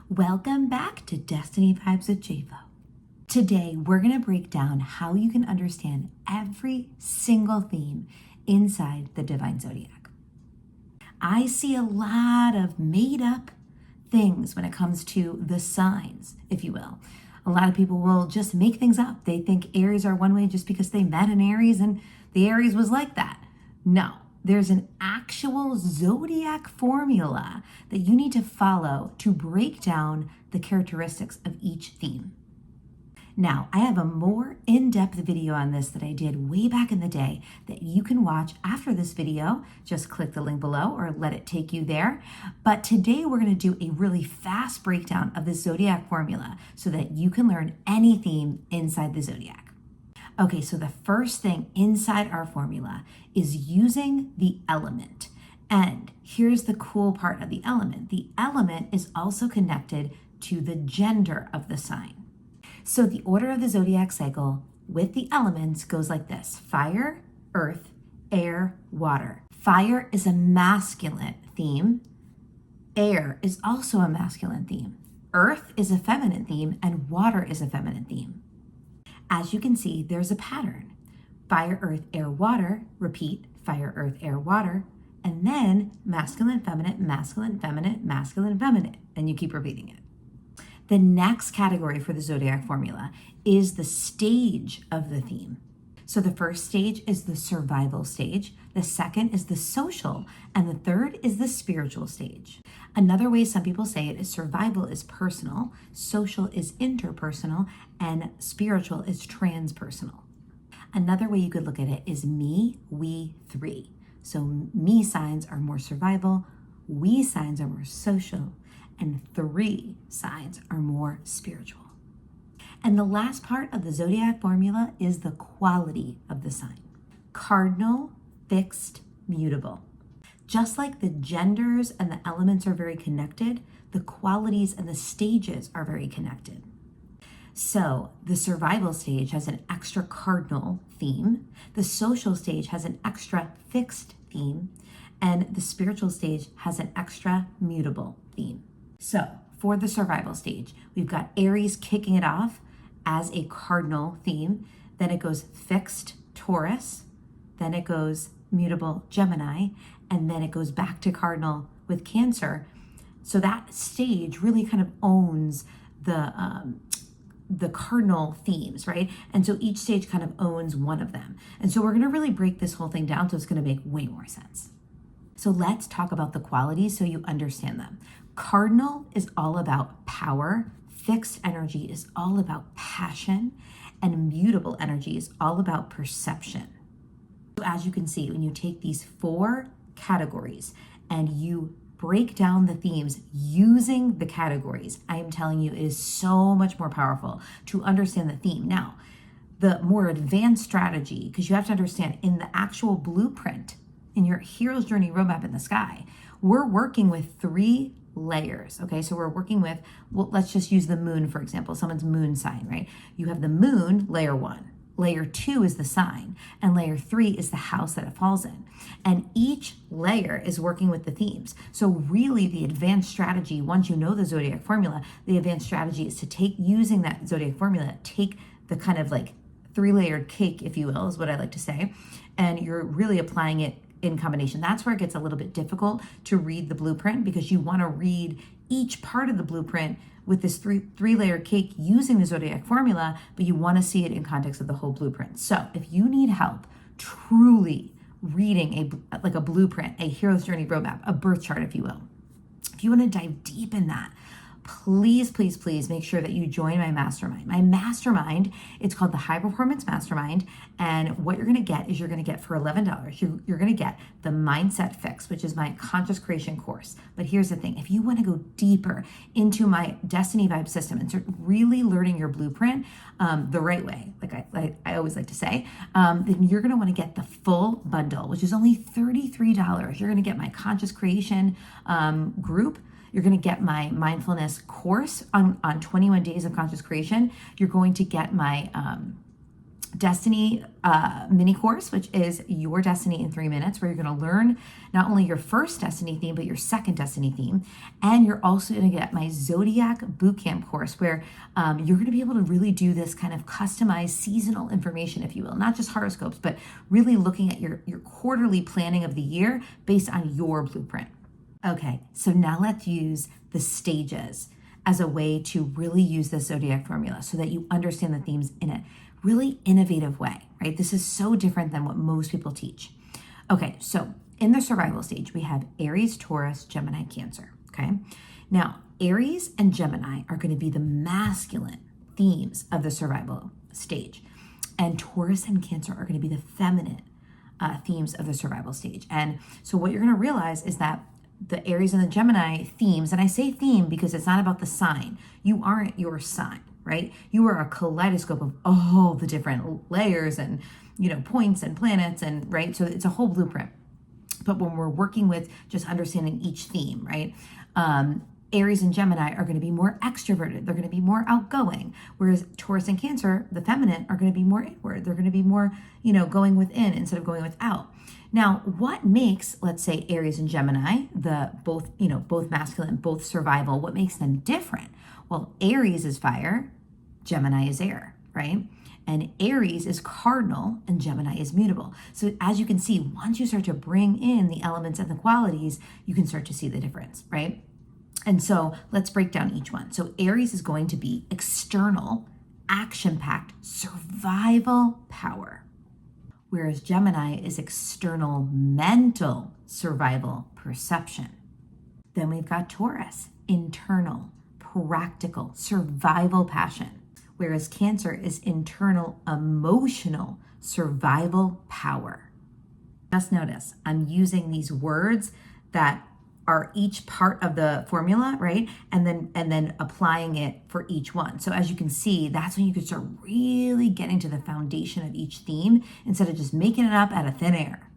Welcome back to Destiny Vibes with JFO. Today, we're going to break down how you can understand every single theme inside the Divine Zodiac. I see a lot of made up things when it comes to the signs, if you will. A lot of people will just make things up. They think Aries are one way just because they met an Aries and the Aries was like that. No. There's an actual zodiac formula that you need to follow to break down the characteristics of each theme. Now, I have a more in-depth video on this that I did way back in the day that you can watch after this video. Just click the link below or let it take you there. But today we're going to do a really fast breakdown of the zodiac formula so that you can learn any theme inside the zodiac. Okay, so the first thing inside our formula is using the element. And here's the cool part of the element. The element is also connected to the gender of the sign. So the order of the zodiac cycle with the elements goes like this: fire, earth, air, water. Fire is a masculine theme. Air is also a masculine theme. Earth is a feminine theme, and water is a feminine theme. As you can see, there's a pattern. Fire, earth, air, water, repeat, fire, earth, air, water, and then masculine, feminine, masculine, feminine, masculine, feminine, and you keep repeating it. The next category for the zodiac formula is the stage of the theme. So the first stage is the survival stage, the second is the social, and the third is the spiritual stage. Another way some people say it is survival is personal, social is interpersonal, and spiritual is transpersonal. Another way you could look at it is me, we, three. So me signs are more survival, we signs are more social, and three signs are more spiritual. And the last part of the zodiac formula is the quality of the sign. Cardinal, fixed, mutable. Just like the genders and the elements are very connected, the qualities and the stages are very connected. So the survival stage has an extra cardinal theme, the social stage has an extra fixed theme, and the spiritual stage has an extra mutable theme. So for the survival stage, we've got Aries kicking it off as a cardinal theme, then it goes fixed Taurus, then it goes mutable Gemini, and then it goes back to cardinal with Cancer. So that stage really kind of owns the cardinal themes, right? And so each stage kind of owns one of them. And so we're going to really break this whole thing down so it's going to make way more sense. So let's talk about the qualities so you understand them. Cardinal is all about power, fixed energy is all about passion, and mutable energy is all about perception. So as you can see, when you take these four categories and you break down the themes using the categories, I am telling you, it is so much more powerful to understand the theme. Now, the more advanced strategy, because you have to understand in the actual blueprint, in your hero's journey roadmap in the sky, we're working with 3 layers. Okay, so we're working with, well, let's just use the moon, for example, someone's moon sign, right? You have the moon, layer 1. Layer 2 is the sign, and layer 3 is the house that it falls in. And each layer is working with the themes. So really the advanced strategy, once you know the zodiac formula, the advanced strategy is to take, using that zodiac formula, take the kind of like 3-layered cake, if you will, is what I like to say, and you're really applying it in combination. That's where it gets a little bit difficult to read the blueprint, because you want to read each part of the blueprint with this three-layer cake using the zodiac formula, but you want to see it in context of the whole blueprint. So if you need help truly reading a blueprint, a hero's journey roadmap, a birth chart, if you will, if you want to dive deep in that, please, please, please make sure that you join my mastermind. My mastermind, it's called the High Performance Mastermind. And what you're going to get is you're going to get for $11, you're going to get the Mindset Fix, which is my conscious creation course. But here's the thing. If you want to go deeper into my Destiny Vibe system and start really learning your blueprint the right way, like I always like to say, then you're going to want to get the full bundle, which is only $33. You're going to get my conscious creation group. You're going to get my mindfulness course on 21 days of conscious creation. You're going to get my Destiny mini course, which is your destiny in 3 minutes, where you're going to learn not only your first destiny theme, but your second destiny theme. And you're also going to get my Zodiac bootcamp course, where you're going to be able to really do this kind of customized seasonal information, if you will, not just horoscopes, but really looking at your quarterly planning of the year based on your blueprint. Okay, so now let's use the stages as a way to really use the Zodiac formula so that you understand the themes in a really innovative way, right? This is so different than what most people teach. Okay, so in the survival stage, we have Aries, Taurus, Gemini, Cancer, okay? Now, Aries and Gemini are going to be the masculine themes of the survival stage, and Taurus and Cancer are going to be the feminine themes of the survival stage. And so what you're going to realize is that the Aries and the Gemini themes, and I say theme because it's not about the sign. You aren't your sign, right? You are a kaleidoscope of all the different layers and, points and planets, and right? So it's a whole blueprint. But when we're working with just understanding each theme, right? Aries and Gemini are going to be more extroverted. They're going to be more outgoing. Whereas Taurus and Cancer, the feminine, are going to be more inward. They're going to be more, going within instead of going without. Now, what makes, let's say, Aries and Gemini, both masculine, both survival, what makes them different? Well, Aries is fire, Gemini is air, right? And Aries is cardinal and Gemini is mutable. So as you can see, once you start to bring in the elements and the qualities, you can start to see the difference, right? And so let's break down each one. So Aries is going to be external, action-packed, survival power. Whereas Gemini is external, mental, survival perception. Then we've got Taurus, internal, practical, survival passion. Whereas Cancer is internal, emotional, survival power. Just notice, I'm using these words that are each part of the formula, right? And then applying it for each one. So as you can see, that's when you could start really getting to the foundation of each theme instead of just making it up out of thin air.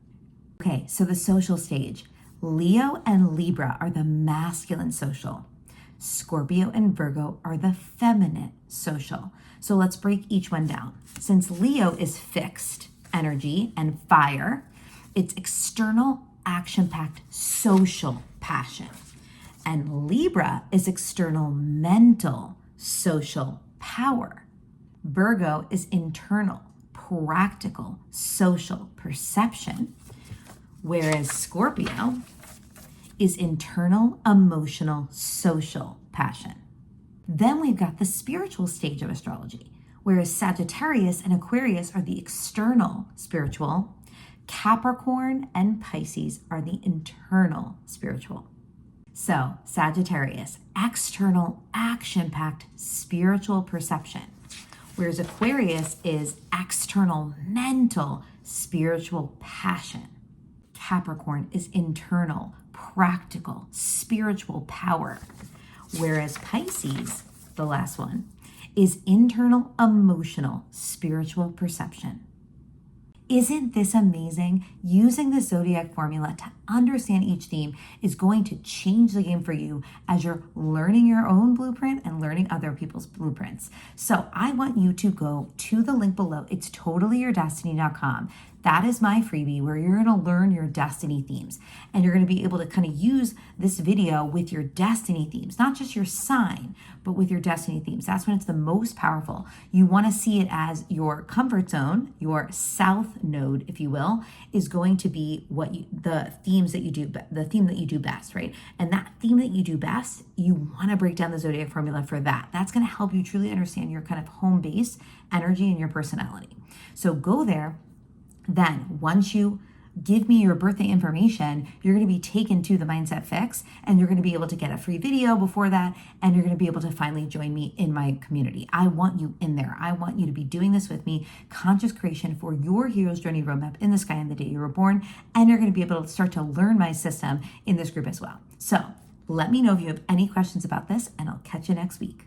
Okay, so the social stage. Leo and Libra are the masculine social. Scorpio and Virgo are the feminine social. So let's break each one down. Since Leo is fixed energy and fire, it's external, action-packed social passion. And Libra is external, mental, social power. Virgo is internal, practical, social perception. Whereas Scorpio is internal, emotional, social passion. Then we've got the spiritual stage of astrology, whereas Sagittarius and Aquarius are the external spiritual. Capricorn and Pisces are the internal spiritual. So Sagittarius, external, action-packed spiritual perception, whereas Aquarius is external, mental, spiritual passion. Capricorn is internal, practical, spiritual power, whereas Pisces, the last one, is internal, emotional, spiritual perception. Isn't this amazing? Using the Zodiac formula to understand each theme is going to change the game for you as you're learning your own blueprint and learning other people's blueprints. So I want you to go to the link below. It's totallyyourdestiny.com. That is my freebie where you're going to learn your destiny themes, and you're going to be able to kind of use this video with your destiny themes, not just your sign, but with your destiny themes. That's when it's the most powerful. You want to see it as your comfort zone, your south node, if you will, is going to be the theme that you do best, right? And that theme that you do best, you want to break down the Zodiac formula for that. That's going to help you truly understand your kind of home base energy and your personality. So go there. Then once you give me your birthday information, you're going to be taken to the Mindset Fix, and you're going to be able to get a free video before that, and you're going to be able to finally join me in my community. I want you in there. I want you to be doing this with me, conscious creation for your hero's journey roadmap in the sky on the day you were born, and you're going to be able to start to learn my system in this group as well. So let me know if you have any questions about this, and I'll catch you next week.